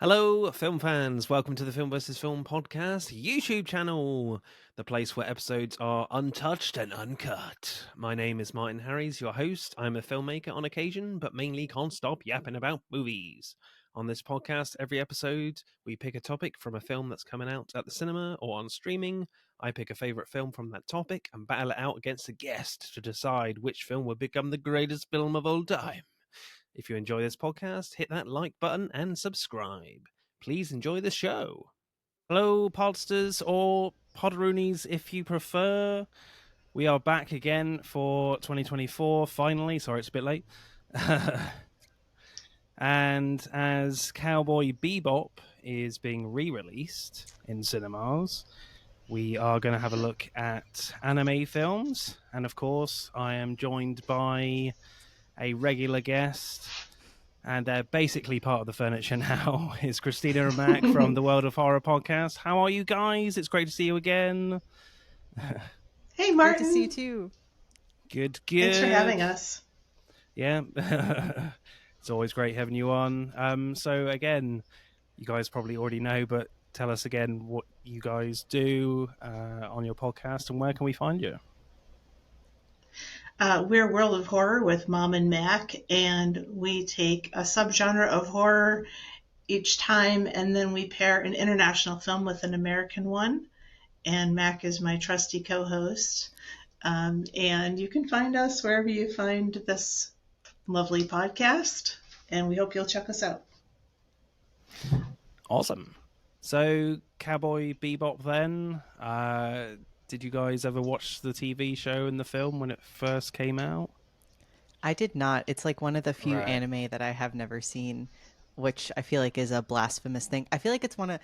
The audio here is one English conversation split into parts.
Hello, film fans. Welcome to the Film vs. Film podcast YouTube channel, the place where episodes are untouched and uncut. My name is Martin Harries, your host. I'm a filmmaker on occasion, but mainly can't stop yapping about movies. On this podcast, every episode, we pick a topic from a film that's coming out at the cinema or on streaming. I pick a favorite film from that topic and battle it out against a guest to decide which film will become the greatest film of all time. If you enjoy this podcast, hit that like button and subscribe. Please enjoy the show. Hello, Podsters or Podroonies if you prefer. We are back again for 2024, finally. Sorry, it's a bit late. And as Cowboy Bebop is being re-released in cinemas, we are going to have a look at anime films. And of course, I am joined by a regular guest, and basically part of the furniture now is Christina and Mac from the World of Horror podcast. How are you guys? It's great to see you again. Hey, Martin. Great to see you too. Good. Thanks for having us. Yeah, it's always great having you on. So again, you guys probably already know, but tell us again what you guys do on your podcast and where can we find you? We're World of Horror with Mom and Mac, and we take a subgenre of horror each time, and then we pair an international film with an American one. And Mac is my trusty co-host. And you can find us wherever you find this lovely podcast, and we hope you'll check us out. Awesome. So, Cowboy Bebop then. Did you guys ever watch the TV show and the film when it first came out? I did not. It's like one of the few anime that I have never seen, which I feel like is a blasphemous thing. I feel like it's one of,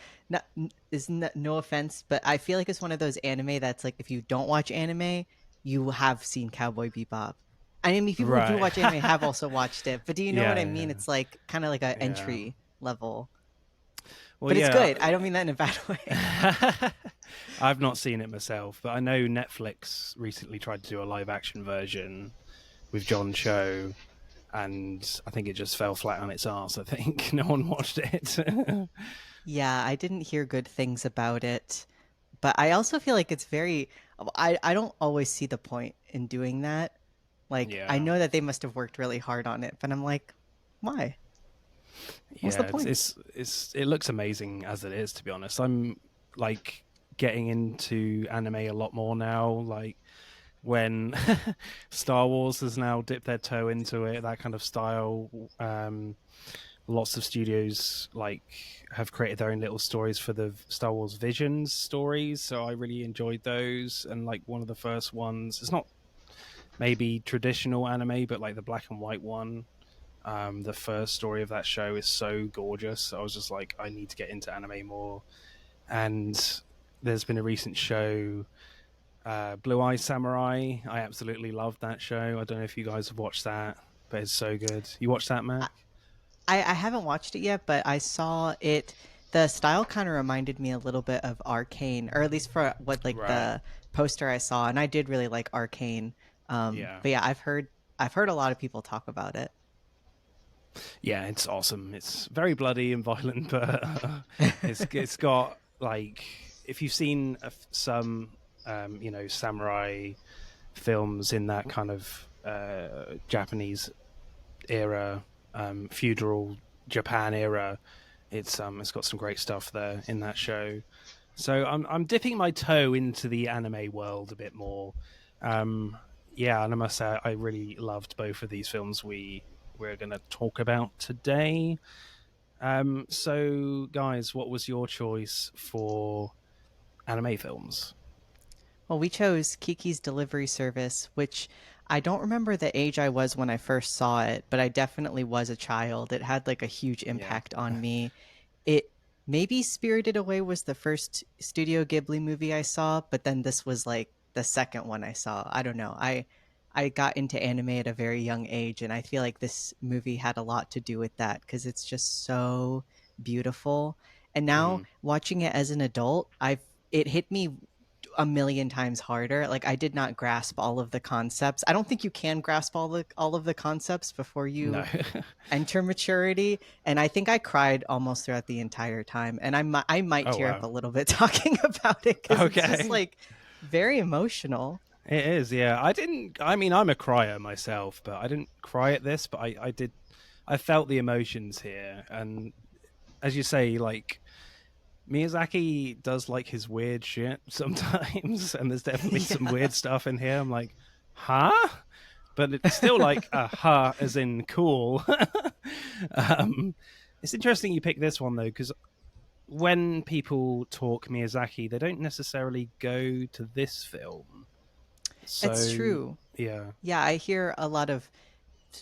no offense, but I feel like it's one of those anime that's like, if you don't watch anime, you have seen Cowboy Bebop. I mean, people who do watch anime have also watched it, but do you know what I mean? Yeah. It's like kind of like an entry level. Well, but it's good. I don't mean that in a bad way. I've not seen it myself, but I know Netflix recently tried to do a live-action version with John Cho, and I think it just fell flat on its arse. I think no one watched it. Yeah, I didn't hear good things about it, but I also feel like it's very... I don't always see the point in doing that. Like, I know that they must have worked really hard on it, but I'm like, why? What's the point? It looks amazing as it is, to be honest. I'm like getting into anime a lot more now, like when Star Wars has now dipped their toe into it, that kind of style. Lots of studios like have created their own little stories for the Star Wars Visions stories, so I really enjoyed those. And like one of the first ones, it's not maybe traditional anime, but like the black and white one, the first story of that show is so gorgeous. I was just like, I need to get into anime more. And there's been a recent show, Blue Eye Samurai. I absolutely loved that show. I don't know if you guys have watched that, but it's so good. You watched that, Matt? I haven't watched it yet, but I saw it. The style kind of reminded me a little bit of Arcane, or at least for what the poster I saw, and I did really like Arcane. But yeah, I've heard a lot of people talk about it. Yeah, it's awesome. It's very bloody and violent, but it's got like, if you've seen some samurai films in that kind of Japanese era, feudal Japan era, it's got some great stuff there in that show. So I'm dipping my toe into the anime world a bit more. And I must say I really loved both of these films we're going to talk about today. So, guys, what was your choice for anime films? Well, we chose Kiki's Delivery Service, which I don't remember the age I was when I first saw it, but I definitely was a child. It had like a huge impact on me. It maybe Spirited Away was the first Studio Ghibli movie I saw, but then this was like the second one I saw. I don't know. I got into anime at a very young age, and I feel like this movie had a lot to do with that because it's just so beautiful. And now watching it as an adult, it hit me a million times harder. Like I did not grasp all of the concepts. I don't think you can grasp all of the concepts before No. you enter maturity, and I think I cried almost throughout the entire time. And I might Oh tear up wow. a little bit talking about it cuz it's just Okay. like very emotional. It is, yeah. I didn't. I mean, I'm a crier myself, but I didn't cry at this. But I did. I felt the emotions here, and as you say, like Miyazaki does like his weird shit sometimes, and there's definitely some Yeah. weird stuff in here. I'm like, huh? But it's still like a huh, as in cool. um, it's interesting you pick this one though, because when people talk Miyazaki, they don't necessarily go to this film. It's So true. yeah, Yeah, I hear a lot of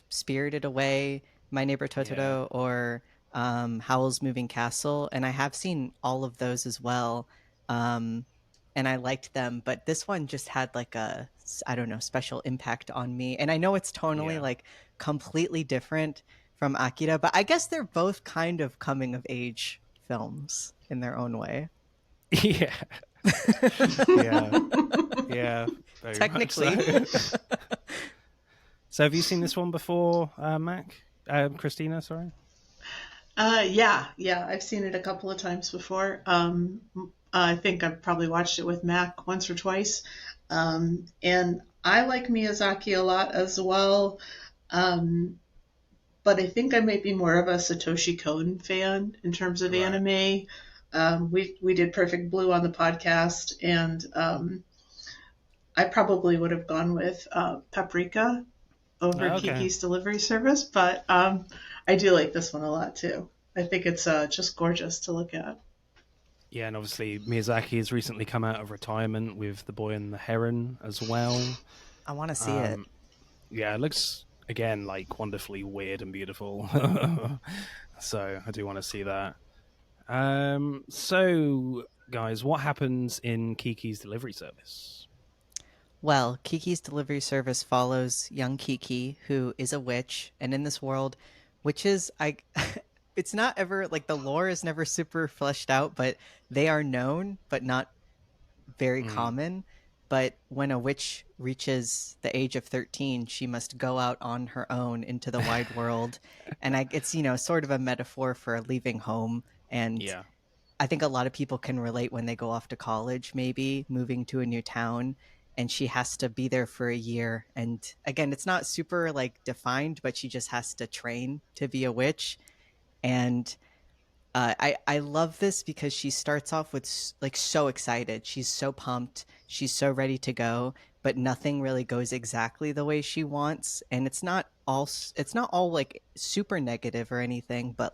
Spirited Away, My Neighbor yeah, Totoro, or Howl's Moving Castle, and I have seen all of those as well, um, and I liked them. But this one just had like a, I don't know, special impact on me. And I know it's tonally yeah, like completely different from Akira, but I guess they're both kind of coming of age films in their own way. yeah, yeah, yeah. Very much so. Technically. So have you seen this one before, Mac? Christina, sorry. Yeah, I've seen it a couple of times before. I think I've probably watched it with Mac once or twice. And I like Miyazaki a lot as well. Um, but I think I might be more of a Satoshi Kon fan in terms of Right. anime. We did Perfect Blue on the podcast, and I probably would have gone with Paprika over Okay. Kiki's Delivery Service, but I do like this one a lot too. I think it's just gorgeous to look at. Yeah, and obviously Miyazaki has recently come out of retirement with The Boy and the Heron as well. I want to see it. Um, yeah, it looks again like wonderfully weird and beautiful. So I do want to see that. So guys, what happens in Kiki's Delivery Service? Well, Kiki's Delivery Service follows young Kiki, who is a witch, and in this world, witches, I, it's not ever like the lore is never super fleshed out, but they are known, but not very Mm, common. But when a witch reaches the age of 13, she must go out on her own into the wide world, and it's sort of a metaphor for leaving home. And yeah. I think a lot of people can relate when they go off to college, maybe moving to a new town, and she has to be there for a year. And again, it's not super like defined, but she just has to train to be a witch. And I love this because she starts off with like so excited. She's so pumped. She's so ready to go, but nothing really goes exactly the way she wants. And it's not all like super negative or anything, but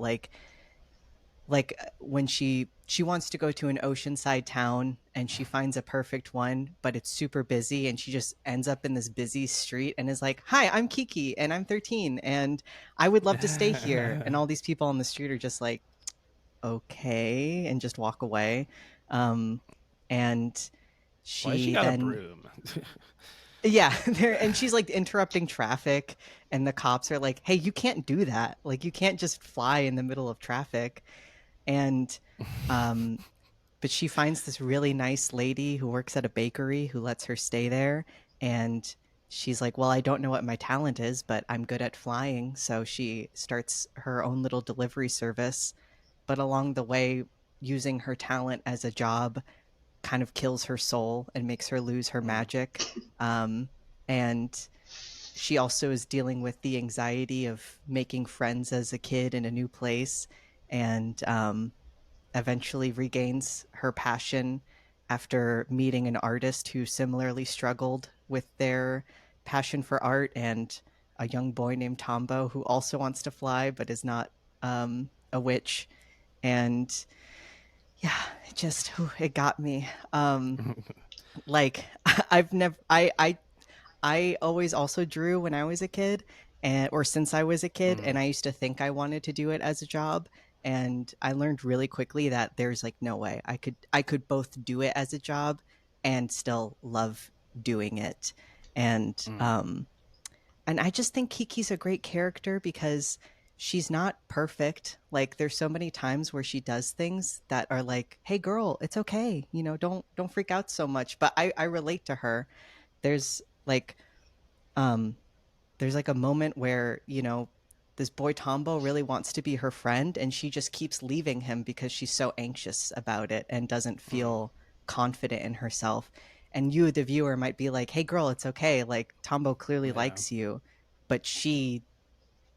when she wants to go to an oceanside town and she finds a perfect one, but it's super busy, and she just ends up in this busy street and is like, hi, I'm Kiki and I'm 13 and I would love to stay here, and all these people on the street are just like, okay, and just walk away. And Why has she she got a then, broom? yeah, there, and she's like interrupting traffic, and the cops are like, hey, you can't do that, like you can't just fly in the middle of traffic. And um but she finds this really nice lady who works at a bakery who lets her stay there, and she's like, well, I don't know what my talent is, but I'm good at flying. So she starts her own little delivery service, but along the way, using her talent as a job kind of kills her soul and makes her lose her Mm, magic. And she also is dealing with the anxiety of making friends as a kid in a new place, and eventually regains her passion after meeting an artist who similarly struggled with their passion for art, and a young boy named Tombo who also wants to fly but is not a witch. And yeah, it got me. Like I've never I always also drew when I was a kid, and or since I was a kid, and mm, I used to think I wanted to do it as a job, and I learned really quickly that there's like no way I could both do it as a job and still love doing it. And mm. um and I just think Kiki's a great character because she's not perfect. Like there's so many times where she does things that are like, "Hey girl, it's okay. You know, don't freak out so much." But I relate to her. There's like um there's like a moment where, this boy Tombo really wants to be her friend and she just keeps leaving him because she's so anxious about it and doesn't Mm, feel confident in herself. And you, the viewer, might be like, "Hey girl, it's okay. Like Tombo clearly yeah, likes you." But she's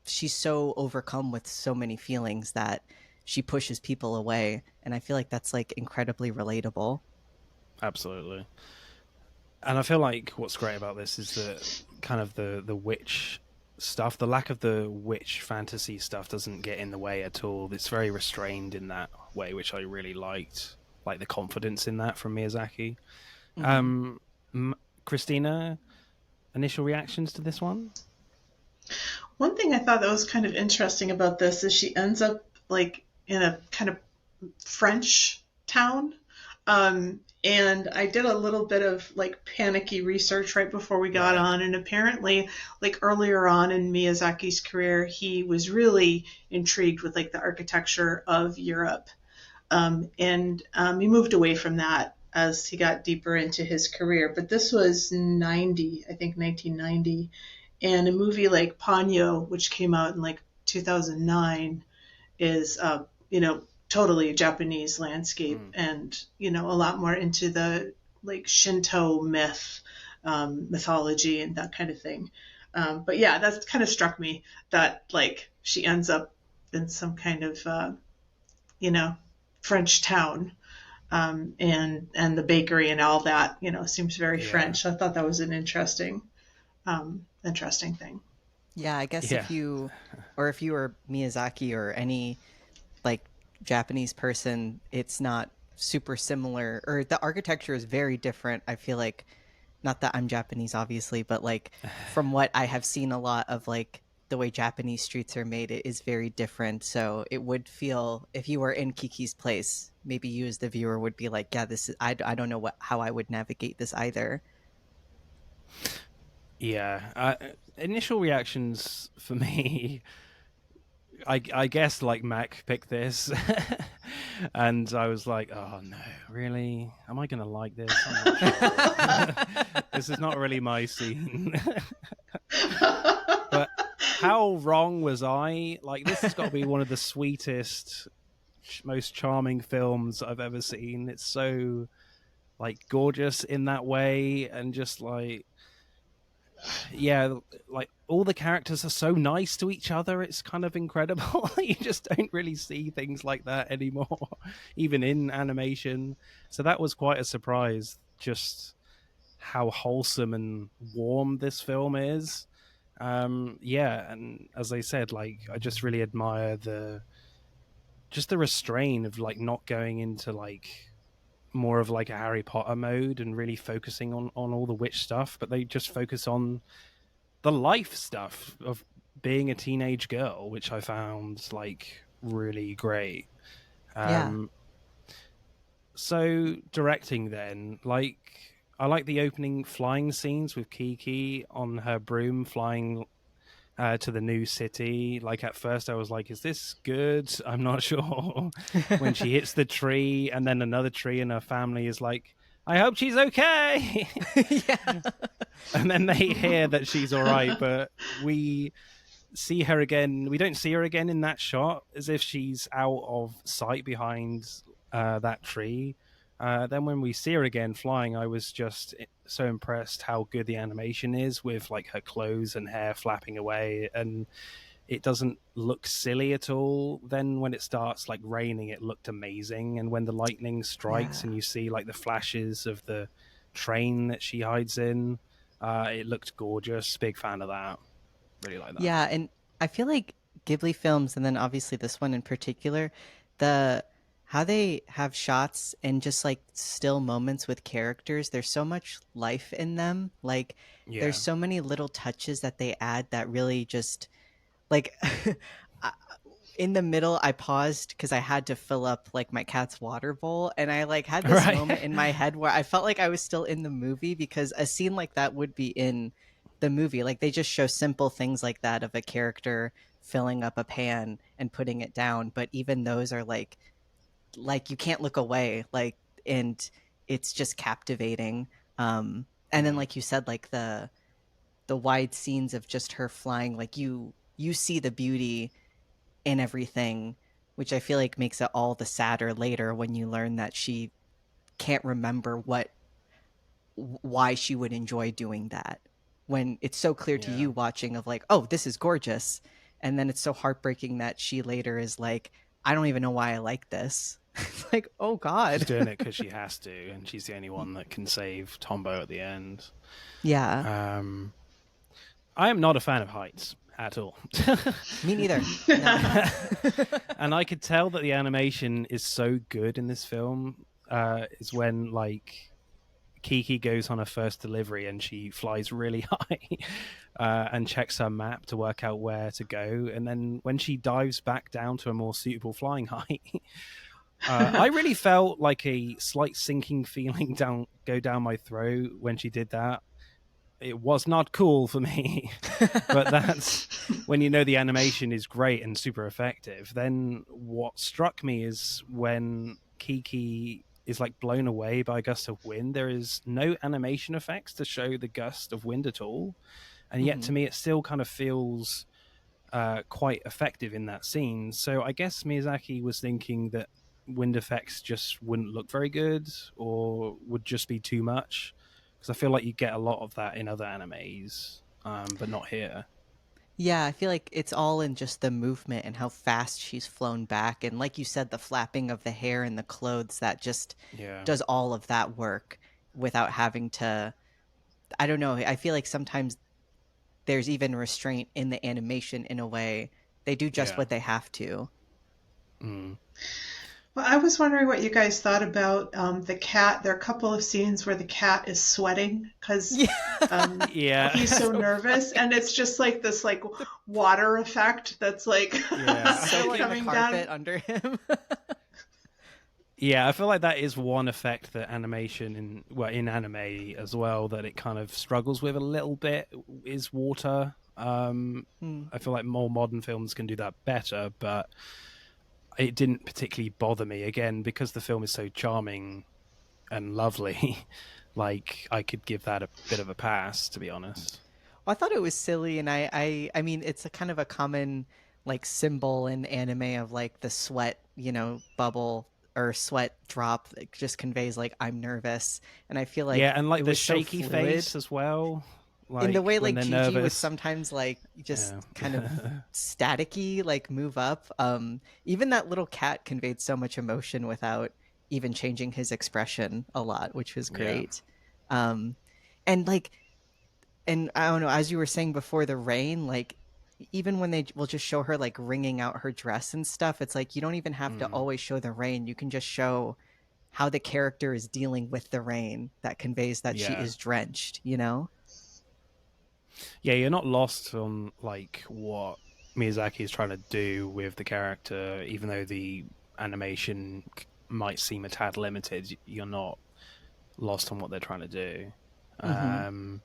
so overcome with so many feelings that she pushes people away. And I feel like that's like incredibly relatable. absolutely. And I feel like what's great about this is that kind of the witch stuff, the lack of the witch fantasy stuff doesn't get in the way at all. It's very restrained in that way, which I really liked. Like the confidence in that from Miyazaki. Mm-hmm. Um, Christina, initial reactions to this one? One thing I thought that was kind of interesting about this is she ends up like in a kind of French town. And I did a little bit of like panicky research right before we got Right. on, and apparently, like earlier on in Miyazaki's career, he was really intrigued with like the architecture of Europe, and he moved away from that as he got deeper into his career. But this was 90, I think 1990, and a movie like Ponyo, which came out in like 2009, is totally a Japanese landscape, Mm, and a lot more into the like Shinto mythology and that kind of thing. But yeah, that's kind of struck me that like she ends up in some kind of you know French town, and the bakery and all that seems very yeah. French. So I thought that was an interesting thing. Yeah, I guess Yeah. if you were Miyazaki or any like Japanese person, it's not super similar, or the architecture is very different. I feel like, not that I'm Japanese, obviously, but like from what I have seen a lot of like the way Japanese streets are made, it is very different. So it would feel, if you were in Kiki's place, maybe you as the viewer would be like, yeah, this is, I don't know how I would navigate this either. Yeah. Initial reactions for me, I guess like Mac picked this, and I was like, "Oh no, really? Am I gonna like this? I'm not sure. This is not really my scene." But how wrong was I? Like, this has got to be one of the sweetest, most charming films I've ever seen. It's so like gorgeous in that way, and just like yeah, like all the characters are so nice to each other. It's kind of incredible. You just don't really see things like that anymore, even in animation. So that was quite a surprise, just how wholesome and warm this film is. Yeah, and as I said, like I just really admire the restraint of like not going into like more of like a Harry Potter mode and really focusing on all the witch stuff, but they just focus on the life stuff of being a teenage girl, which I found like really great. Yeah. Um, so directing then, like I like the opening flying scenes with Kiki on her broom flying to the new city. Like at first, I was like, "Is this good?" I'm not sure. When she hits the tree, and then another tree, and her family is like, "I hope she's okay." Yeah. And then they hear that she's all right, but we see her again. We don't see her again in that shot, as if she's out of sight behind that tree. Then when we see her again flying, I was just so impressed how good the animation is with like her clothes and hair flapping away, and it doesn't look silly at all. Then when it starts like raining, it looked amazing, and when the lightning strikes Yeah. and you see like the flashes of the train that she hides in, it looked gorgeous. Big fan of that. Really like that. Yeah, and I feel like Ghibli films, and then obviously this one in particular, the how they have shots and just like still moments with characters, there's so much life in them. Like there's Yeah. so many little touches that they add that really just like I- in the middle I paused because I had to fill up like my cat's water bowl, and I like had this Right. moment in my head where I felt like I was still in the movie because a scene like that would be in the movie. Like they just show simple things like that of a character filling up a pan and putting it down, but even those are like you can't look away, like, and it's just captivating. And then Mm. like you said, like the wide scenes of just her flying, like you see the beauty in everything, which I feel like makes it all the sadder later when you learn that she can't remember why she would enjoy doing that, when it's so clear to Yeah. you watching of like, oh, this is gorgeous, and then it's so heartbreaking that she later is like, I don't even know why I like this. It's like, oh She's god. doing it because she has to, and she's the only one that can save Tombo at the end. Yeah, Um, I am not a fan of heights at all. me neither. No. And I could tell that the animation is so good in this film. Is when like Kiki goes on her first delivery and she flies really high and checks her map to work out where to go. And then when she dives back down to a more suitable flying height, I really felt like a slight sinking feeling go down my throat when she did that. It was not cool for me. But that's when you know the animation is great and super effective. Then what struck me is when Kiki is like blown away by a gust of wind, there is no animation effects to show the gust of wind at all. And yet Hmm. to me, it still kind of feels quite effective in that scene. So I guess Miyazaki was thinking that wind effects just wouldn't look very good or would just be too much. Because I feel like you get a lot of that in other animes, but not here. Yeah, I feel like it's all in just the movement and how fast she's flown back. And like you said, the flapping of the hair and the clothes that just Yeah. does all of that work without having to. I don't know. I feel like sometimes there's even restraint in the animation in a way. They do just Yeah. what they have to. Mm. Well, I was wondering what you guys thought about the cat. There are a couple of scenes where the cat is sweating because Yeah. Yeah. he's so So nervous, funny. and it's just like this like water effect that's like Yeah. I feel like Soaking the coming carpet down. under him. I feel like that is one effect that animation in anime as well that it kind of struggles with a little bit is water. Hmm. I feel like more modern films can do that better, but it didn't particularly bother me again because the film is so charming and lovely. Like I could give that a bit of a pass, to be honest. Well, I thought it was silly, and I mean, it's a kind of a common like symbol in anime of like the sweat, bubble or sweat drop that just conveys like I'm nervous, and I feel Yeah, like and it like the was so shaky fluid face as well, in the like way when like they're Gigi would nervous. sometimes like just Yeah. kind of staticky like move up. Even that little cat conveyed so much emotion without even changing his expression a lot, which was Yeah. great. Um, and like, and I don't know, as you were saying before, the rain, like even when they will just show her like wringing out her dress and stuff, it's like you don't even have to Mm. always show the rain. You can just show how the character is dealing with the rain that conveys that she Yeah. is drenched. Yeah, you're not lost on like what Miyazaki is trying to do with the character, even though the animation might seem a tad limited. You're not lost on what they're trying to do. Hmm. Um,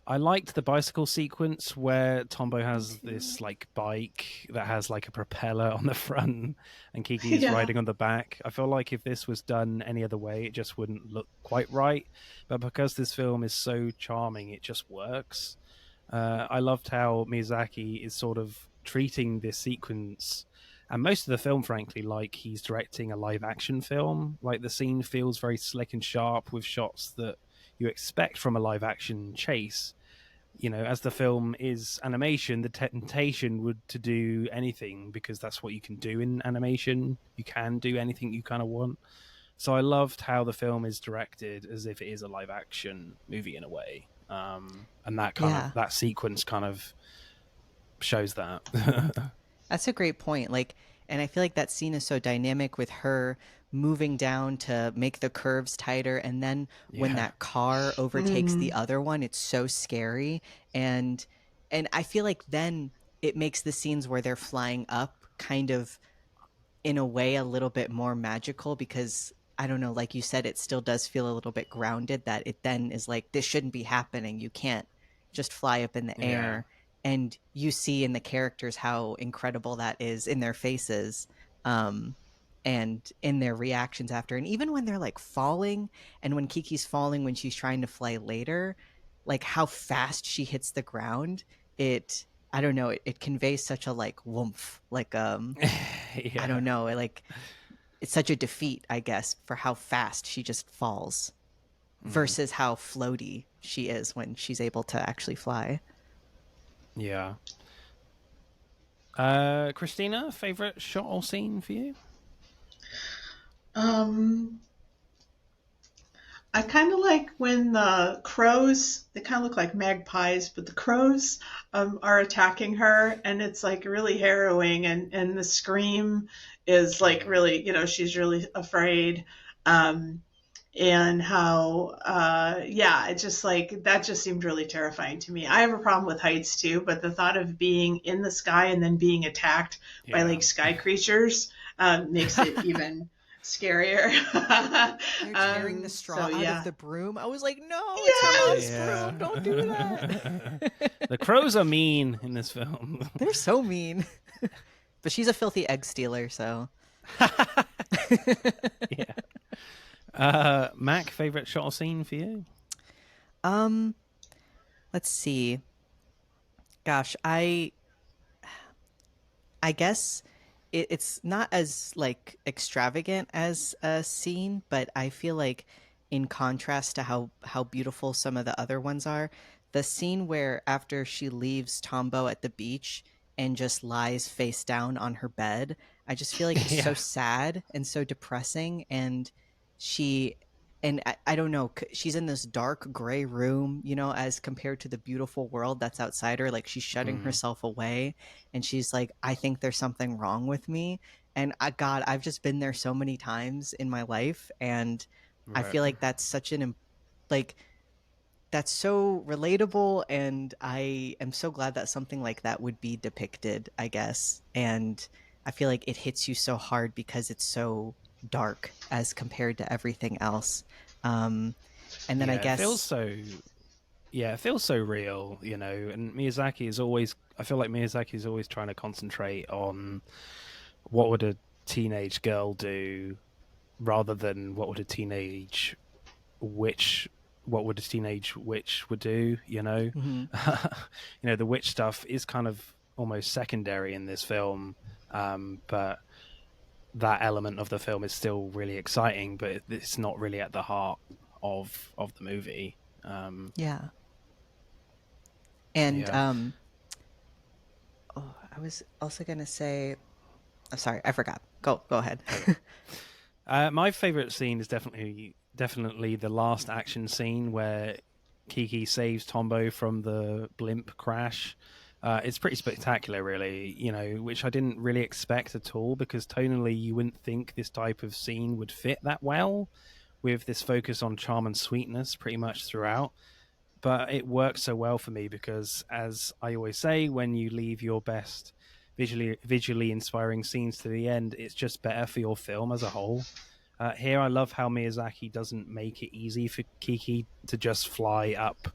I liked the bicycle sequence where Tombo has this like bike that has like a propeller on the front and Kiki is Yeah. riding on the back. I feel like if this was done any other way, it just wouldn't look quite right. But because this film is so charming, it just works. I loved how Miyazaki is sort of treating this sequence and most of the film, frankly, like he's directing a live action film. Like the scene feels very slick and sharp with shots that you expect from a live action chase. As the film is animation, the temptation would to do anything because that's what you can do in animation. You can do anything you kind of want. So I loved how the film is directed as if it is a live action movie in a way. And Yeah. that sequence kind of shows that. That's a great point. Like, and I feel like that scene is so dynamic with her moving down to make the curves tighter. And then when Yeah. that car overtakes the Mm. other one, it's so scary. And I feel like then it makes the scenes where they're flying up kind of in a way a little bit more magical because I don't know, like you said, it still does feel a little bit grounded that it then is like, this shouldn't be happening. You can't just fly up in the Yeah. air. and you see in the characters how incredible that is in their faces, um and in their reactions after, and even when they're like falling, and when Kiki's falling when she's trying to fly later, like how fast she hits the ground. It I don't know, it conveys such a like woomph, like I Yeah. don't know, like it's such a defeat, I guess, for how fast she just falls Mm, versus how floaty she is when she's able to actually fly. yeah. Christina, favorite shot or scene for you? Um, I kind of like when the crows, they kind of look like magpies, but the crows are attacking her, and it's like really harrowing, and the scream is like Mm, really, she's really afraid. Um, and how, yeah, it just like that just seemed really terrifying to me. I have a problem with heights too, but the thought of being in the sky and then being attacked by yeah. like sky creatures makes it even scarier. They're tearing the So straw out of yeah, the broom. I was like, no, it's her mom's yes, broom. Yeah. Don't do that. The crows are mean in this film. They're so mean. But she's a filthy egg stealer, so. Yeah. Mac, favorite shot or scene for you? um, let's see. Gosh, I guess it's not as like extravagant as a scene, but I feel like in contrast to how beautiful some of the other ones are, the scene where after she leaves Tombo at the beach and just lies face down on her bed, I just feel like it's so Yeah. sad and so depressing, and she I don't know, she's in this dark gray room, as compared to the beautiful world that's outside her. Like she's shutting Mm, herself away, and she's like, I think there's something wrong with me. And God, I've just been there so many times in my life, and I right. feel like that's such like that's so relatable, and I am so glad that something like that would be depicted, I guess. And I feel like it hits you so hard because it's so dark as compared to everything else. Um, and then I Yeah, it feels guess, so. Yeah, it feels so real, And Miyazaki is always. I feel like Miyazaki is always trying to concentrate on what would a teenage girl do, rather than what would a teenage witch. What would a teenage witch would do? mhm, The witch stuff is kind of almost secondary in this film, but that element of the film is still really exciting, but it's not really at the heart of the movie. yeah. And Yeah. oh, I was also gonna say, I'm sorry, I forgot. Go ahead. Okay. My favorite scene is definitely the last action scene where Kiki saves Tombo from the blimp crash. It's pretty spectacular, really, which I didn't really expect at all, because tonally you wouldn't think this type of scene would fit that well, with this focus on charm and sweetness pretty much throughout. But it works so well for me because, as I always say, when you leave your best visually inspiring scenes to the end, it's just better for your film as a whole. Here, I love how Miyazaki doesn't make it easy for Kiki to just fly up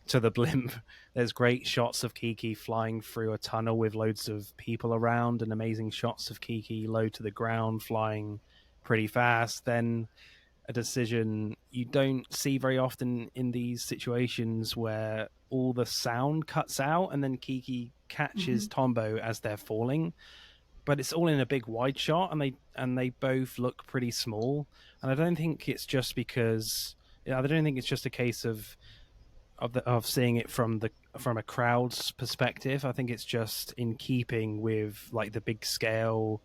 to the blimp. There's great shots of Kiki flying through a tunnel with loads of people around, and amazing shots of Kiki low to the ground, flying pretty fast. Then a decision you don't see very often in these situations, where all the sound cuts out and then Kiki catches hmm Tombo as they're falling, but it's all in a big wide shot, and they both look pretty small. And I don't think it's just because I don't think it's just a case of seeing it from a crowd's perspective. I think it's just in keeping with like the big scale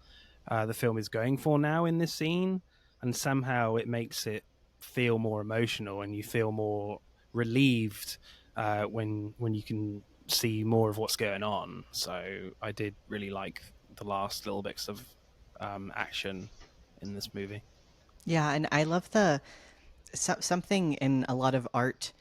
the film is going for now in this scene, and somehow it makes it feel more emotional, and you feel more relieved when you can see more of what's going on. So I did really like the last little bits of action in this movie. Yeah, and I love the something in a lot of art,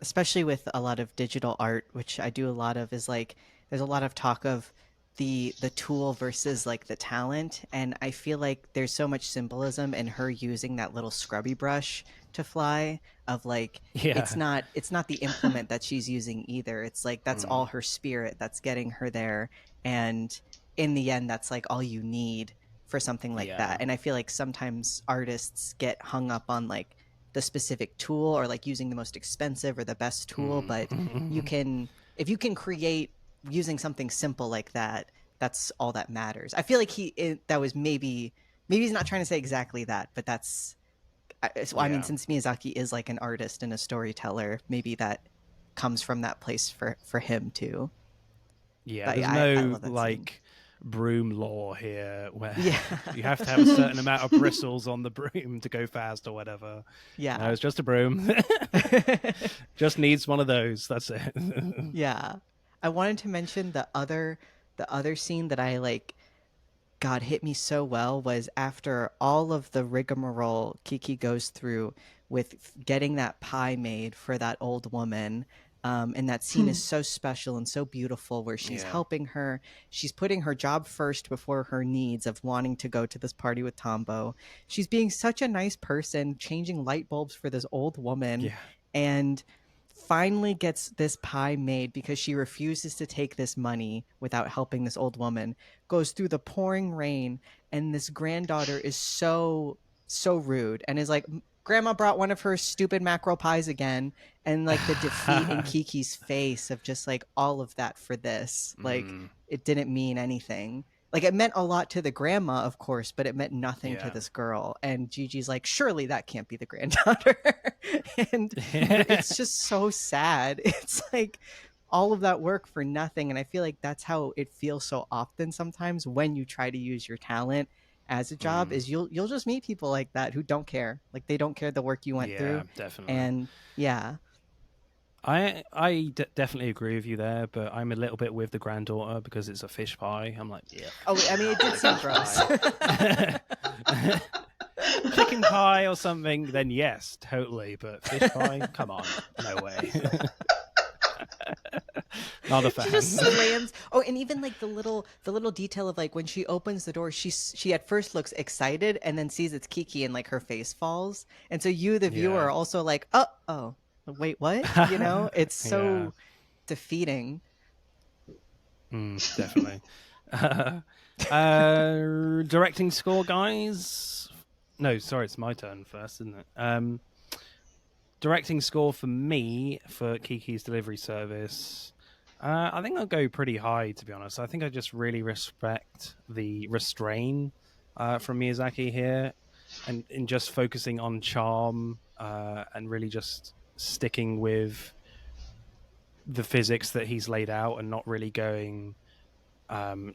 especially with a lot of digital art, which I do a lot of, is like there's a lot of talk of the tool versus like the talent, and I feel like there's so much symbolism in her using that little scrubby brush to fly, of like Yeah. it's not the implement that she's using either. It's like that's all Mm, her spirit that's getting her there, and in the end that's like all you need for something like that. yeah. And I feel like sometimes artists get hung up on like the specific tool, or like using the most expensive or the best tool, but you Mm. can, if you can create using something simple like that, that's all that matters. I feel like that was maybe he's not trying to say exactly that, but that's so, I mean, Yeah. since Miyazaki is like an artist and a storyteller, maybe that comes from that place for him too. Yeah, But there's yeah, I no love that scene. like broom law here where Yeah. you have to have a certain amount of bristles on the broom to go fast or whatever. No, Yeah. it's just a broom. Just needs one of those. That's it. Yeah. I wanted to mention the other scene that I like God hit me so well was after all of the rigmarole Kiki goes through with getting that pie made for that old woman. And that scene is so special and so beautiful where she's Yeah. helping her. She's putting her job first before her needs of wanting to go to this party with Tombo. She's being such a nice person, changing light bulbs for this old woman, Yeah. and finally gets this pie made because she refuses to take this money without helping this old woman, goes through the pouring rain, and this granddaughter is so rude and is like, grandma brought one of her stupid mackerel pies again, and like the defeat in Kiki's face of just like all of that for this, like Mm, it didn't mean anything. Like it meant a lot to the grandma, of course, but it meant nothing to yeah. this girl. And Gigi's like, surely that can't be the granddaughter. And it's just so sad. It's like all of that work for nothing. And I feel like that's how it feels so often sometimes when you try to use your talent as a job, Mm, is you'll just meet people like that who don't care. Like they don't care the work you went yeah, through. definitely. And yeah. Definitely agree with you there, but I'm a little bit with the granddaughter because it's a fish pie. I'm like, yeah, Oh, I mean, it did seem gross. chicken pie or something, then yes, totally. But fish pie, come on, no way. Not a She just fan. slams. Oh, and even like the little detail of like when she opens the door, she at first looks excited and then sees it's Kiki and like her face falls. And so you, the viewer, Yeah. are also like, oh, wait, what? You know, it's Yeah. so defeating. Definitely. Directing score, guys. No, sorry, it's my turn first, isn't it? Directing score for me for Kiki's Delivery Service. I think I'll go pretty high, to be honest. I think I just really respect the restrain from Miyazaki here, and in just focusing on charm and really just sticking with the physics that he's laid out and not really going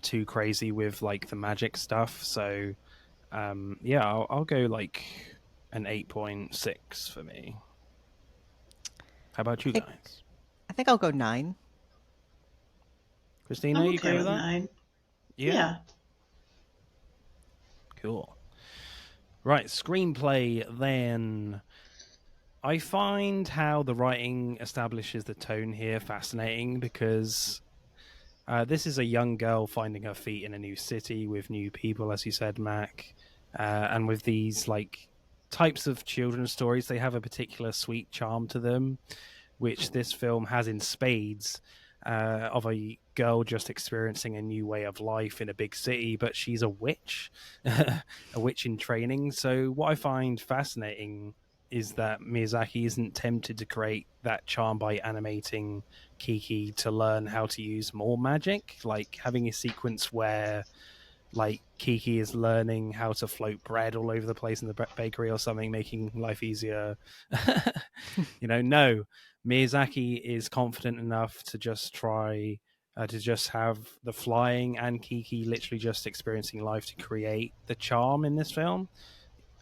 too crazy with like the magic stuff. So yeah, I'll go like an 8.6 for me. How about I you think guys? I think I'll go 9. Christina, I'm you okay agree with with that? 9. Yeah? Yeah. Cool. Right, screenplay then. I find how the writing establishes the tone here fascinating because this is a young girl finding her feet in a new city with new people, as you said, Mac. And with these like types of children's stories, they have a particular sweet charm to them, which this film has in spades. Of a girl just experiencing a new way of life in a big city, but she's a witch, a witch in training. So, what I find fascinating is that Miyazaki isn't tempted to create that charm by animating Kiki to learn how to use more magic, like having a sequence where like Kiki is learning how to float bread all over the place in the bakery or something, making life easier. No, Miyazaki is confident enough to just try to just have the flying and Kiki literally just experiencing life to create the charm in this film.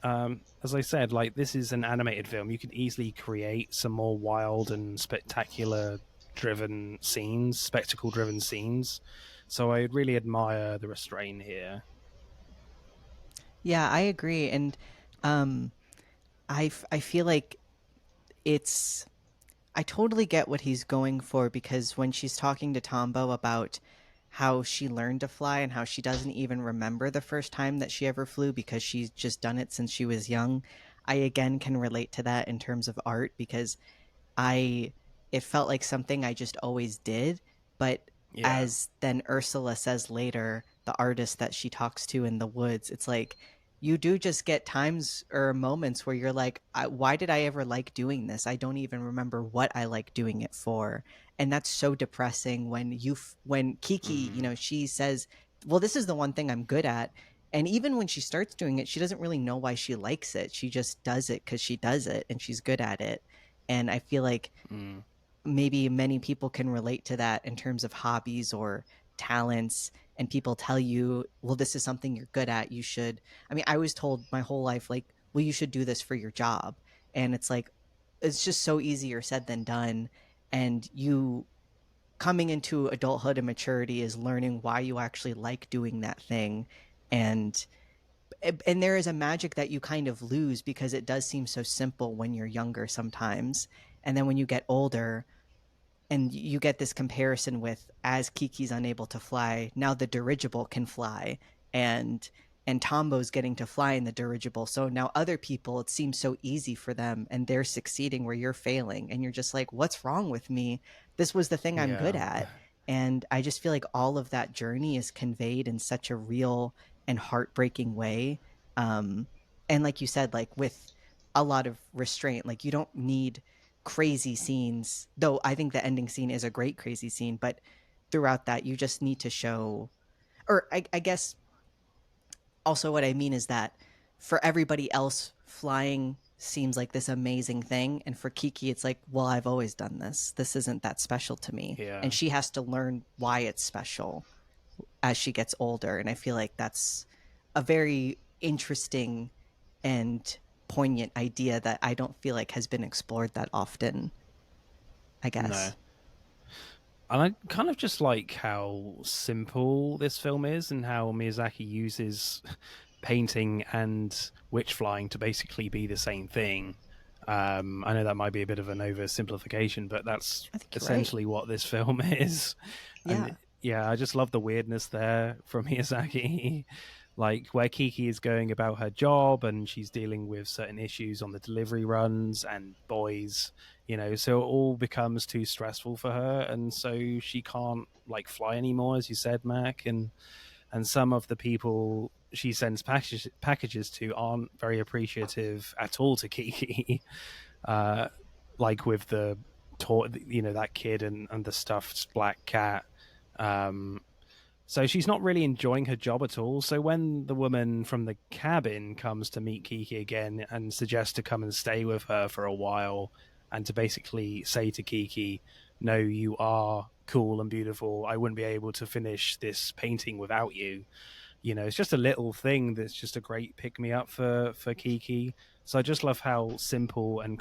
As I said, like this is an animated film. You could easily create some more wild and spectacular driven scenes, spectacle driven scenes. So I really admire the restraint here. Yeah, I agree. And um I feel like it's I totally get what he's going for, because when she's talking to Tombo about how she learned to fly and how she doesn't even remember the first time that she ever flew because she's just done it since she was young. I again can relate to that in terms of art because I it felt like something I just always did, but Yeah. as then Ursula says later, the artist that she talks to in the woods, it's like you do just get times or moments where you're like, why did I ever like doing this? I don't even remember what I like doing it for. And that's so depressing when when Kiki, Mm. she says, well, this is the one thing I'm good at. And even when she starts doing it, she doesn't really know why she likes it. She just does it because she does it and she's good at it. And I feel like Mm. maybe many people can relate to that in terms of hobbies or talents. And people tell you, well, this is something you're good at. You should. I mean, I was told my whole life, like, well, you should do this for your job. And it's like, it's just so easier said than done. And you coming into adulthood and maturity is learning why you actually like doing that thing. And there is a magic that you kind of lose because it does seem so simple when you're younger sometimes. And then when you get older, and you get this comparison with as Kiki's unable to fly, now the dirigible can fly, and Tombo's getting to fly in the dirigible. So now other people, it seems so easy for them, and they're succeeding where you're failing, and you're just like, what's wrong with me? This was the thing I'm good Yeah. at. And I just feel like all of that journey is conveyed in such a real and heartbreaking way. Um, and like you said, like with a lot of restraint, like you don't need crazy scenes, though I think the ending scene is a great crazy scene, but throughout that, you just need to show, or I guess also what I mean is that for everybody else, flying seems like this amazing thing. And for Kiki, it's like, well, I've always done this. This isn't that special to me. And Yeah. she has to learn why it's special as she gets older. And I feel like that's a very interesting and poignant idea that I don't feel like has been explored that often, I No. guess. And I kind of just like how simple this film is and how Miyazaki uses painting and witch flying to basically be the same thing. I know that might be a bit of an oversimplification, but that's I think you're right. essentially what this film is. And Yeah. yeah, I just love the weirdness there from Miyazaki. Like where Kiki is going about her job and she's dealing with certain issues on the delivery runs and boys, so it all becomes too stressful for her, and so she can't like fly anymore, as you said, Mac. And some of the people she sends packages to aren't very appreciative at all to Kiki. uh, like with that kid and the stuffed black cat. Um, so she's not really enjoying her job at all. So when the woman from the cabin comes to meet Kiki again and suggests to come and stay with her for a while and to basically say to Kiki, no, you are cool and beautiful. I wouldn't be able to finish this painting without you. It's just a little thing that's just a great pick me up for Kiki. So I just love how simple and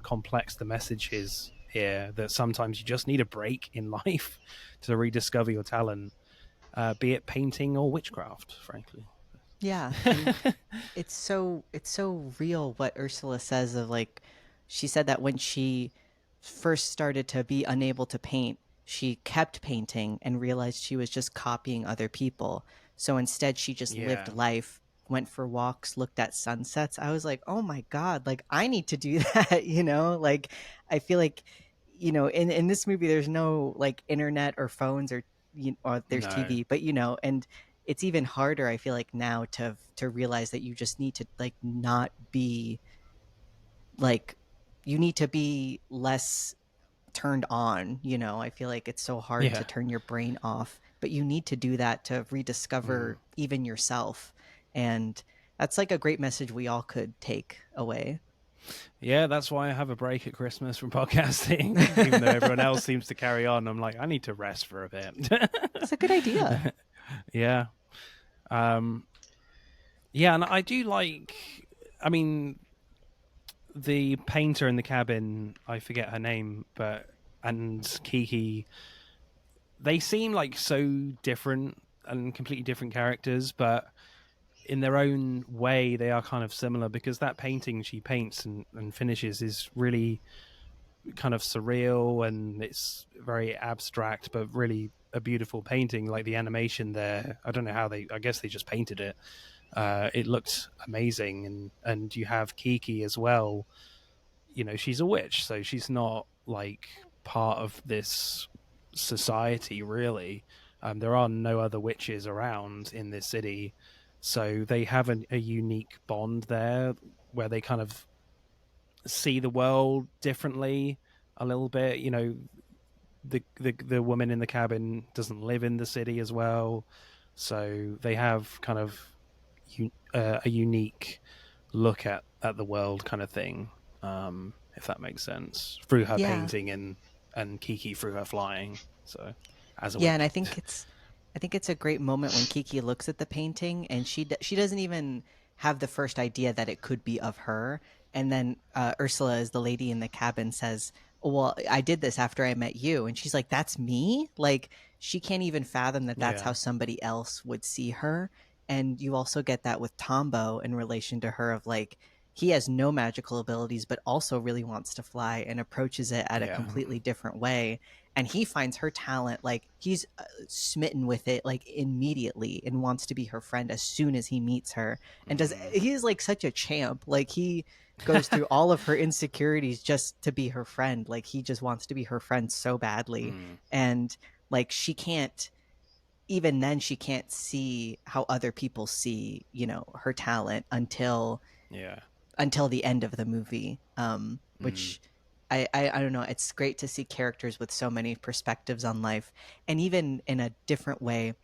complex the message is here. That sometimes you just need a break in life to rediscover your talent, be it painting or witchcraft, frankly. Yeah. And it's so real what Ursula says of like she said that when she first started to be unable to paint, she kept painting and realized she was just copying other people. So instead she just lived Yeah, life, went for walks, looked at sunsets. I was like, "Oh my god, like I need to do that." Like I feel like in this movie there's no like internet or phones or there's no, TV, but and it's even harder I feel like now to realize that you just need to like not be like you need to be less turned on. I feel like it's so hard to yeah, turn your brain off, but you need to do that to mm. rediscover even yourself. And that's like a great message we all could take away. Yeah. That's why I have a break at Christmas from podcasting, even though everyone else seems to carry on. I'm like, I need to rest for a bit. It's a good idea. Yeah. Um, yeah, and I do like. I mean, the painter in the cabin, I forget her name, and Kiki, they seem like so different and completely different characters, but in their own way they are kind of similar, because that painting she paints and finishes is really kind of surreal and it's very abstract but really a beautiful painting. Like the animation there, I don't know how I guess they just painted it. It looked amazing, and you have Kiki as well. She's a witch, so she's not like part of this society really. There are no other witches around in this city, so they have a unique bond there where they kind of see the world differently a little bit. The woman in the cabin doesn't live in the city as well, so they have kind of a unique look at the world kind of thing, if that makes sense, through her Yeah. painting and Kiki through her flying. So as a Yeah, witch. and I think it's a great moment when Kiki looks at the painting and she doesn't even have the first idea that it could be of her, and then Ursula, as the lady in the cabin, says, "Well, I did this after I met you," and she's like, "That's me?" Like she can't even fathom that that's Yeah. how somebody else would see her. And you also get that with Tombo in relation to her of like he has no magical abilities but also really wants to fly and approaches it at a Yeah. completely different way, and he finds her talent, like he's smitten with it like immediately and wants to be her friend as soon as he meets her, and does he is like such a champ, like he goes through all of her insecurities just to be her friend, like he just wants to be her friend so badly. And like she can't, even then she can't see how other people see, her talent Yeah. until the end of the movie, Mm. which I don't know. It's great to see characters with so many perspectives on life, and even in a different way.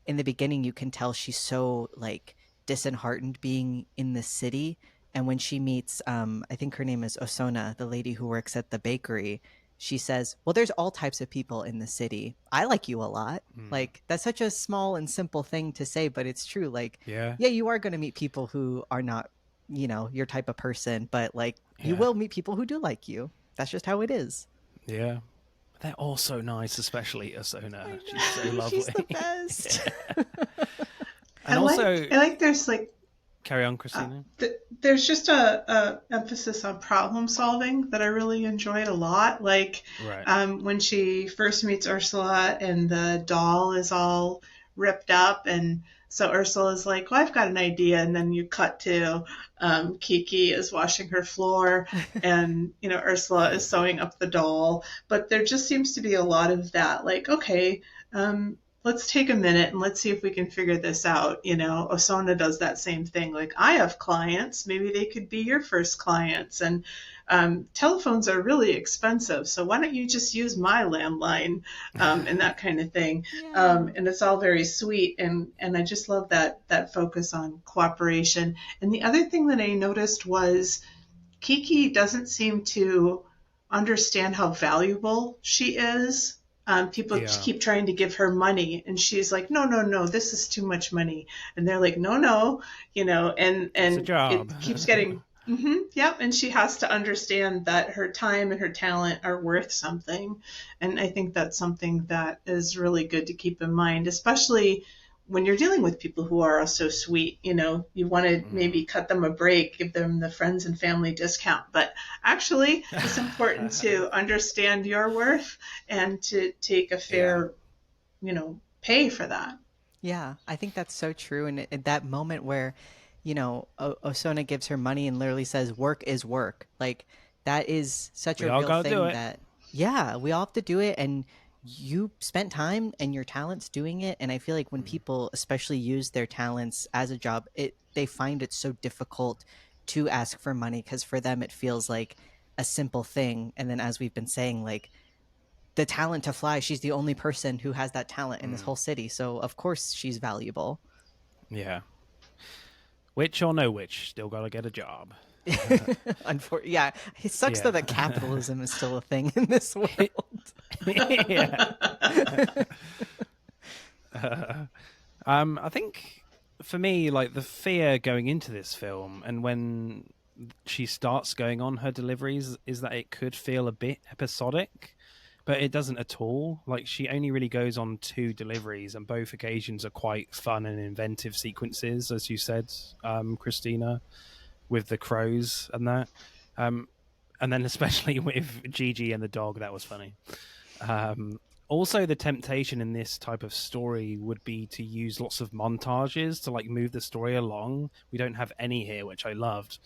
In the beginning, you can tell she's so like disheartened being in the city, and when she meets, I think her name is Osona, the lady who works at the bakery, she says, "Well, there's all types of people in the city. I like you a lot." Like that's such a small and simple thing to say, but it's true. Like, Yeah. yeah, you are going to meet people who are not, your type of person, but like you Yeah. will meet people who do like you. That's just how it is. Yeah. They're all so nice, especially Asona. I She's so know, she's the lovely. best. And also, I like there's like carry on, Christina. there's just a emphasis on problem solving that I really enjoyed a lot. Like Right. when she first meets Ursula and the doll is all ripped up, and so Ursula's like, "Well, I've got an idea," and then you cut to Kiki is washing her floor, and Ursula is sewing up the doll. But there just seems to be a lot of that. Like, okay. Let's take a minute and let's see if we can figure this out. Osona does that same thing. Like, I have clients, maybe they could be your first clients. And telephones are really expensive, so why don't you just use my landline, and that kind of thing. Yeah. And it's all very sweet, and I just love that focus on cooperation. And the other thing that I noticed was Kiki doesn't seem to understand how valuable she is. People Yeah. keep trying to give her money, and she's like, "No, no, no, this is too much money." And they're like, "No, no," and It's a it job. keeps getting. Yep, and she has to understand that her time and her talent are worth something, and I think that's something that is really good to keep in mind, especially when you're dealing with people who are so sweet. You want to maybe cut them a break, give them the friends and family discount, but actually it's important to understand your worth and to take a Yeah. fair, pay for that. Yeah, I think that's so true. And at that moment where, Osona gives her money and literally says, "Work is work." Like that is such We a all real gotta do thing it. that, yeah, we all have to do it. And you spent time and your talents doing it. And I feel like when people especially use their talents as a job, they find it so difficult to ask for money because for them it feels like a simple thing. And then as we've been saying, like the talent to fly, she's the only person who has that talent in this whole city. So of course she's valuable. Yeah. Witch or no witch, still gotta get a job. Yeah, it sucks Yeah. that capitalism is still a thing in this world. Yeah. I think for me, like the fear going into this film, and when she starts going on her deliveries, is that it could feel a bit episodic, but it doesn't at all. Like she only really goes on 2 deliveries, and both occasions are quite fun and inventive sequences, as you said, Christina, with the crows and that. And then especially with Gigi and the dog, that was funny. also the temptation in this type of story would be to use lots of montages to like move the story along. We don't have any here, which I loved,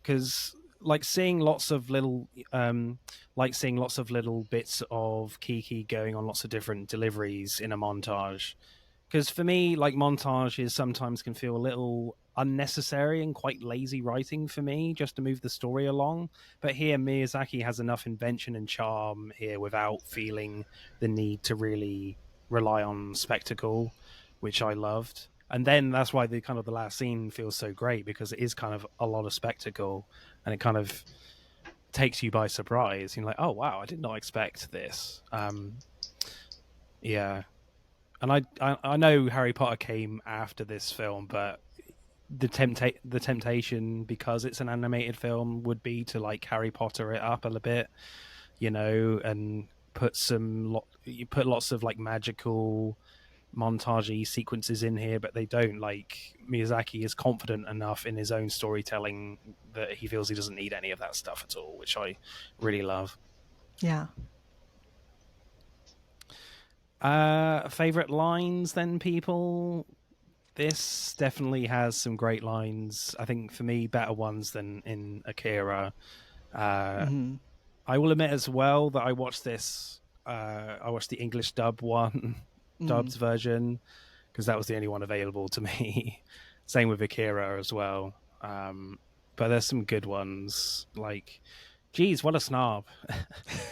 because like seeing lots of little seeing lots of little bits of Kiki going on lots of different deliveries in a montage, because for me, like, montages sometimes can feel a little unnecessary and quite lazy writing for me just to move the story along. But here, Miyazaki has enough invention and charm here without feeling the need to really rely on spectacle, which I loved. And then that's why the kind of the last scene feels so great, because it is kind of a lot of spectacle, and it kind of takes you by surprise. You're like, oh wow, I did not expect this. Yeah, and I know Harry Potter came after this film, but the temptation, because it's an animated film, would be to like Harry Potter it up a little bit, and you put lots of like magical montagey sequences in here, but they don't. Like, Miyazaki is confident enough in his own storytelling that he feels he doesn't need any of that stuff at all, which I really love. Yeah. Favorite lines then, people? This definitely has some great lines. I think for me, better ones than in Akira. I will admit as well that I watched this. I watched the English dubbed version, because that was the only one available to me. Same with Akira as well. But there's some good ones, like, geez, what a snob.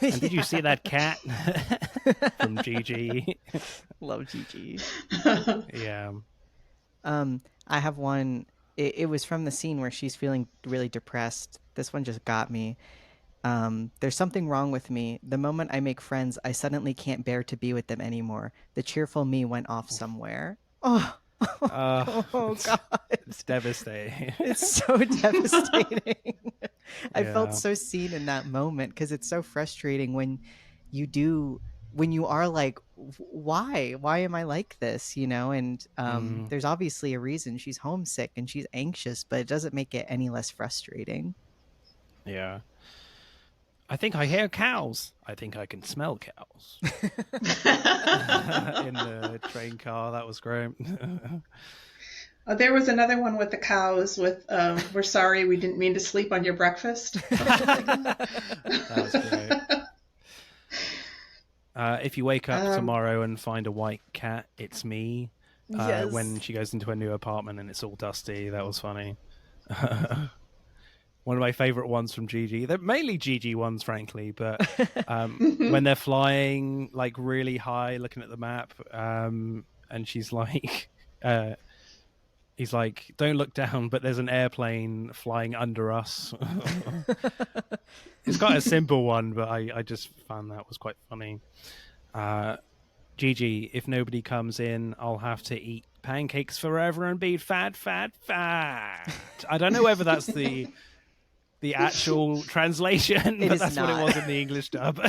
And did you see that cat from Gigi? Love Gigi. Yeah. I have one. It was from the scene where she's feeling really depressed. This one just got me. There's something wrong with me. The moment I make friends, I suddenly can't bear to be with them anymore. The cheerful me went off somewhere. Oh, oh God. It's devastating. It's so devastating. I felt so seen in that moment, because it's so frustrating when you are like, why am I like this, and there's obviously a reason. She's homesick and she's anxious, but it doesn't make it any less frustrating. Yeah. I think I hear cows. I think I can smell cows. In the train car. That was great. There was another one with the cows with, we're sorry, we didn't mean to sleep on your breakfast. That was great. If you wake up tomorrow and find a white cat, it's me. Yes. When she goes into a new apartment and it's all dusty. That was funny. One of my favorite ones from Gigi. They're mainly Gigi ones, frankly, but when they're flying like really high, looking at the map, and she's like, he's like, don't look down, but there's an airplane flying under us. It's quite a simple one, but I just found that was quite funny. Gigi, if nobody comes in, I'll have to eat pancakes forever and be fat. I don't know whether that's the actual translation, but that's not what it was in the English dub.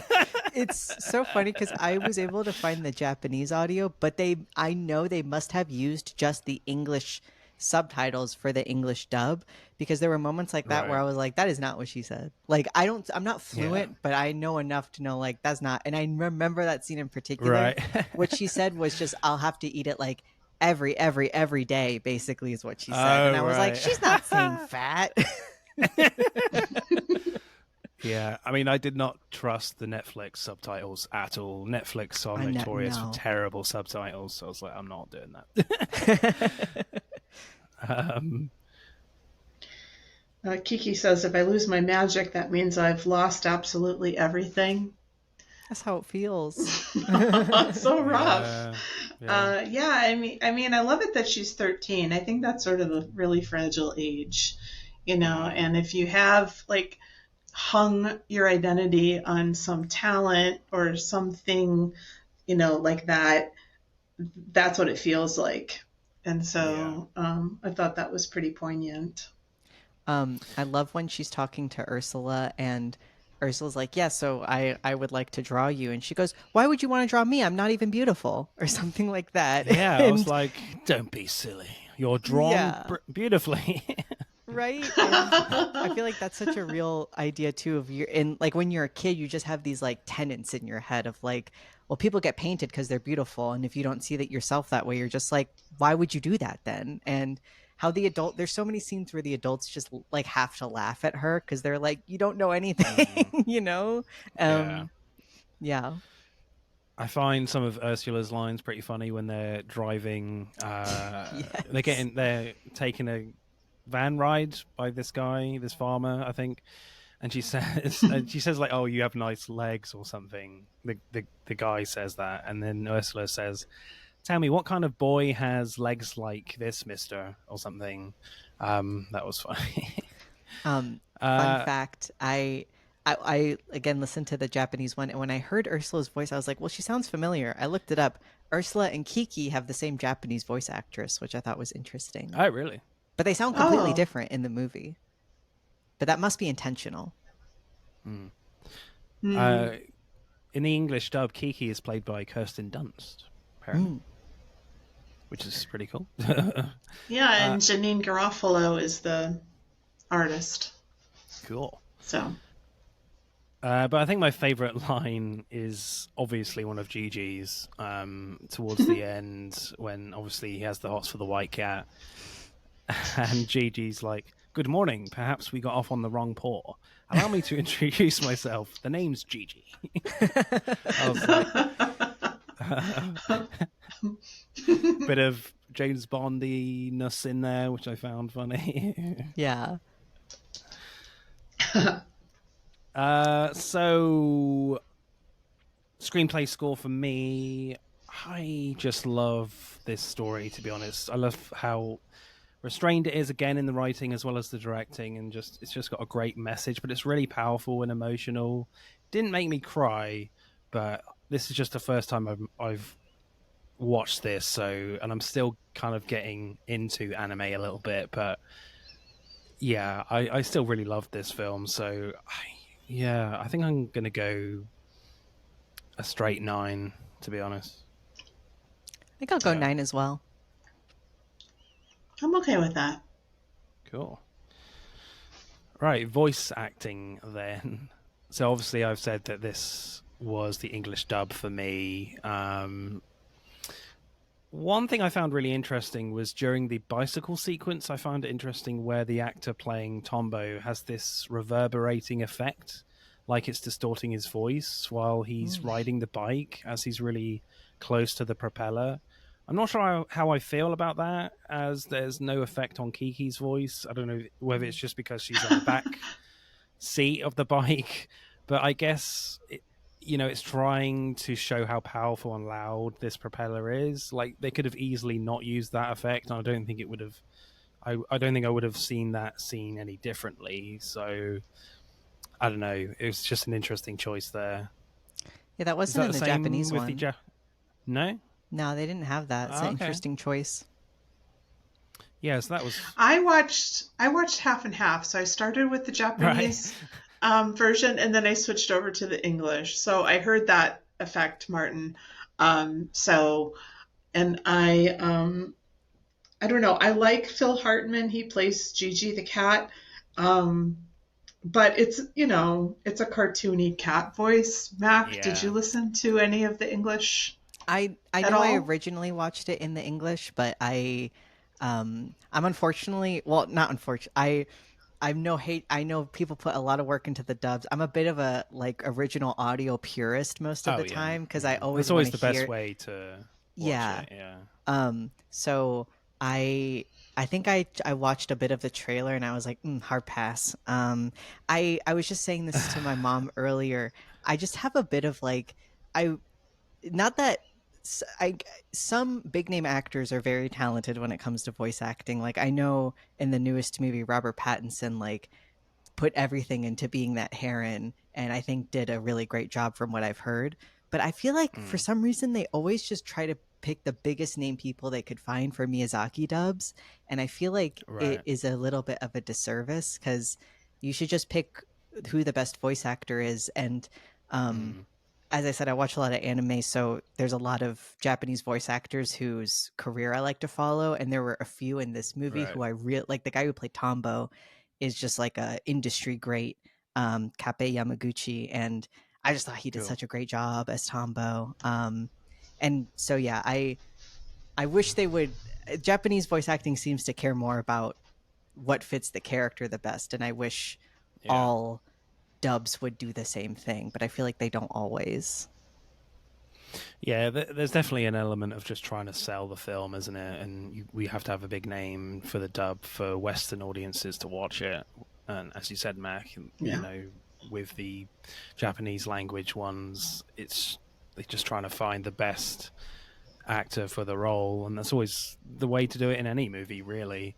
It's so funny because I was able to find the Japanese audio, but I know they must have used just the English subtitles for the English dub, because there were moments like that where I was like, that is not what she said. Like, I'm not fluent, but I know enough to know, like, that's not. And I remember that scene in particular. Right. What she said was just, I'll have to eat it like every day, basically, is what she said. And I was like, she's not saying fat. Yeah, I mean, I did not trust the Netflix subtitles at all. Netflix are notorious for terrible subtitles, so I was like, I'm not doing that. Kiki says, if I lose my magic, that means I've lost absolutely everything. That's how it feels. So rough. Yeah. I mean, I love it that she's 13. I think that's sort of a really fragile age, and if you have like hung your identity on some talent or something, like that, that's what it feels like. And so I thought that was pretty poignant. I love when she's talking to Ursula and Ursula's like, yeah, so I would like to draw you. And she goes, why would you want to draw me? I'm not even beautiful, or something like that. Yeah, I was like, don't be silly. You're drawn beautifully. Right? And I feel like that's such a real idea too, of when you're a kid, you just have these like tenets in your head of like, well, people get painted because they're beautiful, and if you don't see that yourself that way, you're just like, why would you do that then? And how there's so many scenes where the adults just like have to laugh at her because they're like, you don't know anything, you know? Yeah. Yeah. I find some of Ursula's lines pretty funny when they're driving. Yes. They're taking a van ride by this guy, this farmer, I think, and she says like, "Oh, you have nice legs" or something. The guy says that, and then Ursula says, "Tell me, what kind of boy has legs like this, Mister?" or something. That was funny. Fun uh, fact, I again listened to the Japanese one, and when I heard Ursula's voice, I was like, well, she sounds familiar. I looked it up. Ursula and Kiki have the same Japanese voice actress, which I thought was interesting. oh, really? But they sound completely Oh. different in the movie. But that must be intentional. Mm. Hmm. Uh, in the English dub, Kiki is played by Kirsten Dunst, apparently, Mm. which is pretty cool. Yeah, and Janine Garofalo is the artist. Cool. So. But I think my favorite line is obviously one of Gigi's towards the end when obviously he has the hots for the white cat. And Gigi's like, "Good morning. Perhaps we got off on the wrong paw. Allow me to introduce myself. The name's Gigi." I was like, bit of James Bondiness in there, which I found funny. Yeah. So screenplay score for me. I just love this story, to be honest. I love how restrained it is again in the writing as well as the directing, and it's just got a great message, but it's really powerful and emotional. Didn't make me cry, but this is just the first time I've watched this, and I'm still kind of getting into anime a little bit, but yeah, I still really love this film. So I think I'm gonna go a straight 9, to be honest. I think I'll go Yeah, 9 as well. I'm okay with that. cool. Right, voice acting then. So obviously I've said that this was the English dub for me. One thing I found really interesting was during the bicycle sequence. I found it interesting where the actor playing Tombo has this reverberating effect, like it's distorting his voice while he's Mm. riding the bike as he's really close to the propeller. I'm not sure how I feel about that, as there's no effect on Kiki's voice. I don't know whether it's just because she's on the back seat of the bike, but I guess it's trying to show how powerful and loud this propeller is. Like they could have easily not used that effect, and I don't think it would have. I don't think I would have seen that scene any differently. So I don't know. It was just an interesting choice there. Yeah, that Is wasn't that in the the same Japanese with the one. No? No, they didn't have that. It's an Okay. interesting choice. Yeah, so that was I watched half and half. So I started with the right. Japanese version, and then I switched over to the English. So I heard that effect, Martin. So and I don't know. I like Phil Hartman. He plays Gigi the cat. Um, but it's a cartoony cat voice. Mac, did you Yeah. listen to any of the English I at know I all? originally watched it in the English, but I'm unfortunately, well, not unfortunately. I'm no hate. I know people put a lot of work into the dubs. I'm a bit of a like original audio purist most of Oh the yeah. time because I Yeah. That's always want always to the best hear. way to watch Yeah. it. Yeah. So I think I watched a bit of the trailer and I was like, hard pass. I was just saying this to my mom earlier. I just have a bit of like I not that I some big name actors are very talented when it comes to voice acting. Like I know in the newest movie, Robert Pattinson like put everything into being that heron, and I think did a really great job from what I've heard. But I feel like for Mm, some reason they always just try to pick the biggest name people they could find for Miyazaki dubs, and I feel like it right. is a little bit of a disservice because you should just pick who the best voice actor is. And um, Mm, as I said, I watch a lot of anime, so there's a lot of Japanese voice actors whose career I like to follow, and there were a few in this movie right. who I really like. The guy who played Tombo is just like a industry great, Kape Yamaguchi, and I just thought he did Cool. such a great job as Tombo. And so yeah, I wish they would. Japanese voice acting seems to care more about what fits the character the best, and I wish Yeah. all dubs would do the same thing, but I feel like they don't always. Yeah, there's definitely an element of just trying to sell the film, isn't it? And we have to have a big name for the dub for Western audiences to watch it. And as you said, Mac, Yeah. with the Japanese language ones, they're just trying to find the best actor for the role, and that's always the way to do it in any movie, really.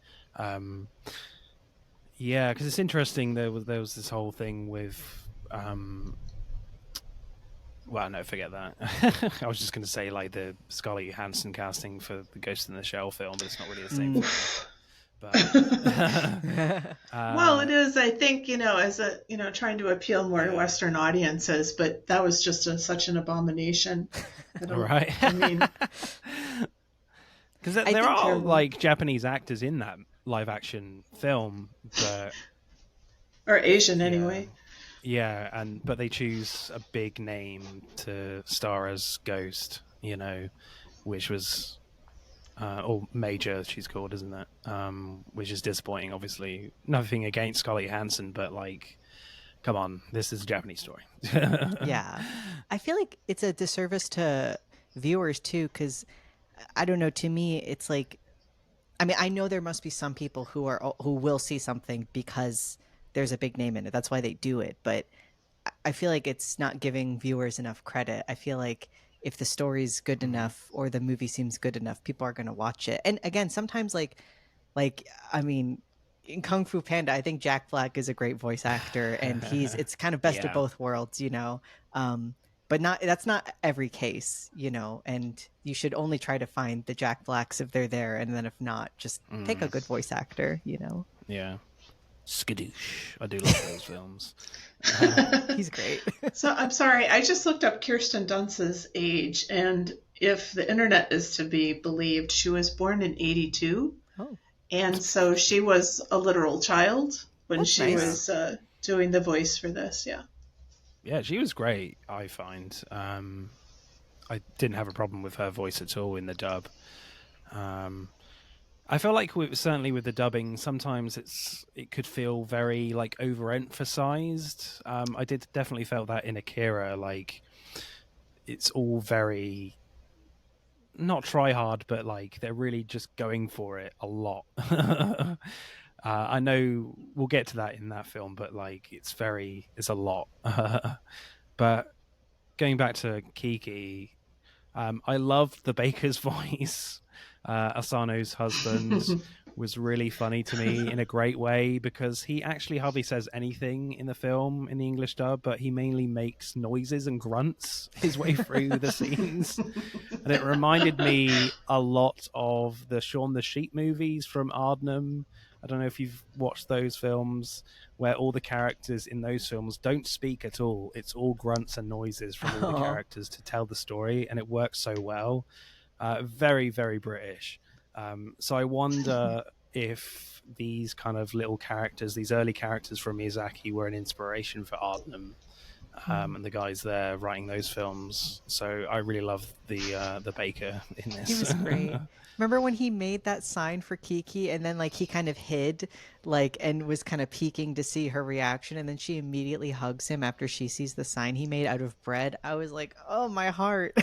Yeah, because it's interesting. There was this whole thing with well, no, forget that. I was just going to say like the Scarlett Johansson casting for the Ghost in the Shell film, but it's not really the same thing. But Well, it is, I think, as a, trying to appeal more to Western audiences, but that was just such an abomination. Right. I mean, because there are like Japanese actors in that live action film, but or Asian anyway. Yeah, but they choose a big name to star as Ghost, which was or Major, she's called, isn't it? Which is disappointing. Obviously, nothing against Scarlett Johansson, but like, come on, this is a Japanese story. Yeah, I feel like it's a disservice to viewers too, because I don't know. To me, it's like, I mean, I know there must be some people who will see something because there's a big name in it. That's why they do it. But I feel like it's not giving viewers enough credit. I feel like if the story's good enough or the movie seems good enough, people are going to watch it. And again, sometimes I mean, in Kung Fu Panda, I think Jack Black is a great voice actor, and it's kind of best of both worlds, but that's not every case, and you should only try to find the Jack Blacks if they're there, and then if not, just pick a good voice actor. Yeah. Skadoosh. I do love those films. He's great. So I'm sorry, I just looked up Kirsten Dunst's age, and if the internet is to be believed, she was born in 82. Oh. And so she was a literal child when That's she nice. was doing the voice for this. Yeah. Yeah, she was great, I find. I didn't have a problem with her voice at all in the dub. I feel like certainly with the dubbing, sometimes it could feel very like overemphasized. I did definitely felt that in Akira, like it's all very not try hard, but like they're really just going for it a lot. I know we'll get to that in that film, but like it's a lot. But going back to Kiki, I loved the baker's voice. Asano's husband was really funny to me in a great way because he actually hardly says anything in the film in the English dub, but he mainly makes noises and grunts his way through the scenes. And it reminded me a lot of the Shaun the Sheep movies from Ardnam. I don't know if you've watched those films where all the characters in those films don't speak at all. It's all grunts and noises from all the characters to tell the story, and it works so well. Very, very British. So I wonder if these kind of little characters, these early characters from Miyazaki, were an inspiration for Ardnam and the guys there writing those films. So I really love the baker in this. He was great. Remember when he made that sign for Kiki and then like he kind of hid and was kind of peeking to see her reaction, and then she immediately hugs him after she sees the sign he made out of bread? I was like, oh, my heart.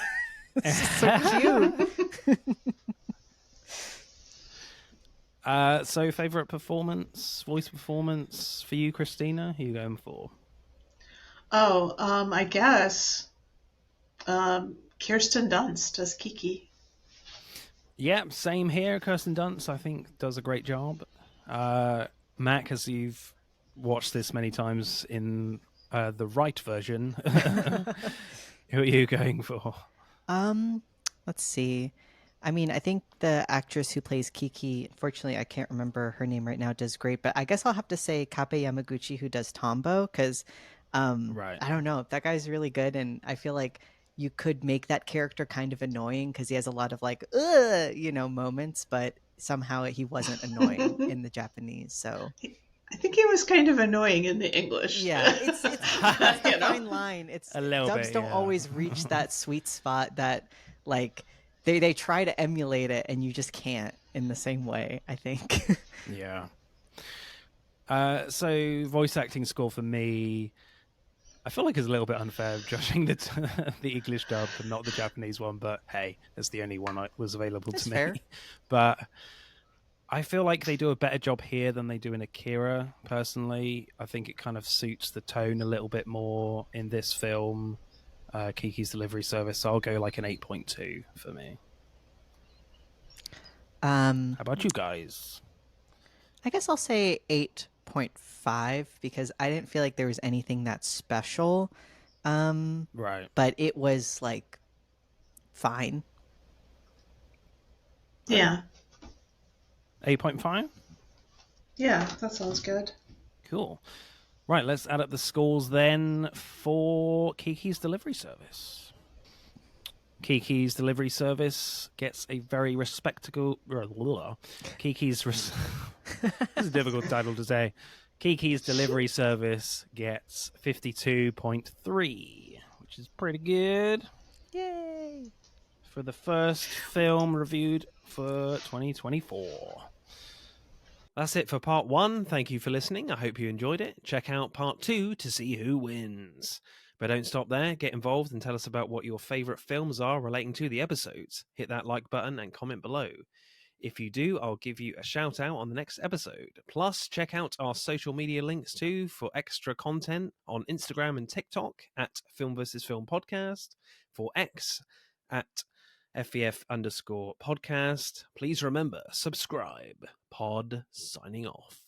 So cute. So favorite voice performance for you, Christina? Who are you going for? Oh, I guess Kirsten Dunst as Kiki. Yeah, same here. Kirsten Dunst, I think, does a great job. Mac, as you've watched this many times in the right version, who are you going for? Let's see. I mean, I think the actress who plays Kiki, unfortunately, I can't remember her name right now, does great. But I guess I'll have to say Kape Yamaguchi, who does Tombo, because Right. I don't know, that guy's really good, and I feel like you could make that character kind of annoying because he has a lot of moments, but somehow he wasn't annoying in the Japanese. So I think he was kind of annoying in the English. Yeah, it's that's the You know? fine line. It's A little dubs bit, don't yeah. always reach that sweet spot that like they try to emulate it and you just can't in the same way, I think. Yeah. So voice acting score for me, I feel like it's a little bit unfair judging the English dub and not the Japanese one, but hey, that's the only one that was available That's to me. fair. But I feel like they do a better job here than they do in Akira, personally. I think it kind of suits the tone a little bit more in this film, Kiki's Delivery Service. So I'll go like an 8.2 for me. How about you guys? I guess I'll say 8.5 because I didn't feel like there was anything that special. Right. But it was like fine. Yeah. 8.5? Yeah, that sounds good. Cool. Right, let's add up the scores then for Kiki's Delivery Service. Kiki's Delivery Service gets a very respectable... Kiki's... This is a difficult title to say. Kiki's Delivery Service gets 52.3, which is pretty good. Yay! For the first film reviewed for 2024. That's it for part 1. Thank you for listening. I hope you enjoyed it. Check out part 2 to see who wins. But don't stop there. Get involved and tell us about what your favourite films are relating to the episodes. Hit that like button and comment below. If you do, I'll give you a shout out on the next episode. Plus, check out our social media links too for extra content on Instagram and TikTok at Film vs. Film Podcast, for X at FVF_podcast. Please remember, subscribe. Pod signing off.